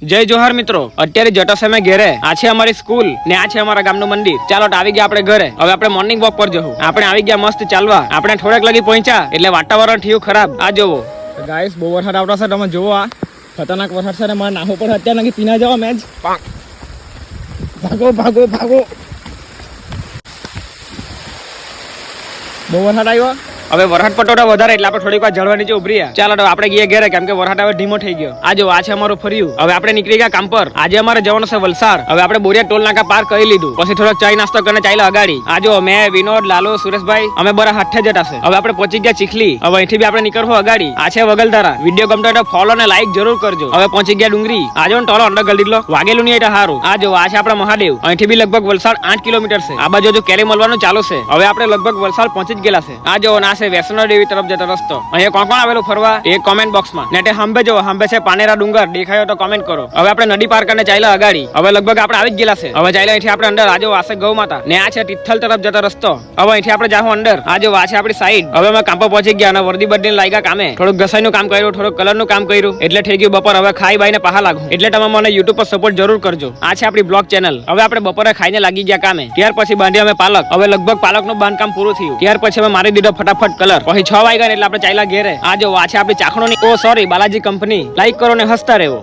જય જોહાર મિત્રો, અત્યારે જટાશય ઘેરે આ છે અમારી સ્કૂલ ને આ છે અમારા ગામનું મંદિર. ચાલો આવી ગયા આપણે ઘરે. હવે આપણે મોર્નિંગ વોક પર જવું. આપણે આવી ગયા મસ્ત ચાલવા. આપણે થોડેક લગી પહોંચ્યા એટલે વાતાવરણ થયું ખરાબ. આ જોવો ગાઈસ, બહુ વરસાદ આવતો છે. તમે જોવો, આ ખતરનાક વરસાદ છે ને મારે નાહવું પડે અત્યારે નથી. પીના જવા મેચ. ભાગો ભાગો ભાગો. બહુ વરસાદ આવ્યો. હવે વરસાદ પડતો વધારે એટલે આપણે થોડીક વાર જળવા નીચે ઉભરી ગયા. ચાલો આપણે ગયા ઘેરે, કેમ કે વરસાદ હવે ધીમો થઈ ગયો. આ જો આ છે અમારું ફર્યું. હવે આપણે નીકળી ગયા કામ પર. આજે અમારે જવાનું છે વલસાડ. હવે આપણે બોરિયા ટોલ નાકા પાર કરી લીધું. પછી થોડોક ચાય નાસ્તો કરીને ચાલ્યા અગાડી. આ જો મેં, વિનોદ, લાલુ, સુરેશભાઈ અમે બધા હાથે જતા છે. હવે આપણે પહોંચી ગયા ચીખલી. હવે અહીંથી બી આપણે નીકળવું અગાડી. આ છે વગલધારા. વિડીયો ગમતો હોય તો ફોલો અને લાઈક જરૂર કરજો. હવે પહોંચી ગયા ડુંગરી. આ જો ટોલો અંદર ગળી લો, વાગેલું નહીં એટલે સારું. આ જો આ છે આપણા મહાદેવ. અહીંથી બી લગભગ વલસાડ 8 કિલોમીટર છે. આ બાજુ જો કેરી મળવાનું ચાલુ છે. હવે આપણે લગભગ વલસાડ પહોંચી જ ગયેલા છે. આ જો ના છે વૈષ્ણો દેવી તરફ જતો રસ્તો. અહીંયા કોણ કોણ આવેલું ફરવા એ કોમેન્ટ બોક્સમાં. ને હંભે જો હંભે છે પાનેરા ડુંગર, દેખાયો તો કોમેન્ટ કરો. હવે આપણે નદી પાર કરીને ચાલ્યા અગાડી. હવે લગભગ આપણે આવી જ ગયેલા છે. હવે ચાલ્યા અહીંથી આપણે અંદર. આજો વાસે ગૌ માતા ને આ છે તિથલ તરફ જતો રસ્તો. હવે અહીંથી આપણે જાહું અંદર. આજો આ છે આપણી સાઈડ. હવે અમે કામ પર પહોંચી ગયા અને વર્દી બદલીને લાગ્યા કામે. થોડુંક ઘસાઈનું કામ કર્યું, થોડુંક કલરનું કામ કર્યું એટલે થઈ ગયું બપોર. હવે ખાઈ બાઈને પાહા લાગુ. એટલે તમે મને યુટ્યુબ પર સપોર્ટ જરૂર કરજો. આ છે આપણી બ્લોગ ચેનલ. હવે આપણે બપોરે ખાઈને લાગી ગયા કામે. ત્યાર પછી બાંધી અમે પાલક. હવે લગભગ પાલકનું બાંધકામ પૂરું થયું. ત્યાર પછી અમે મારી દીધો ફટાફટ કલર. પછી 6 વાગ્યા એટલે આપણે ચાલ્યા ઘેરે. આ જો આ છે આપણી ચાખણોની બાલાજી કંપની. લાઈક કરો ને હસતા રહેવો.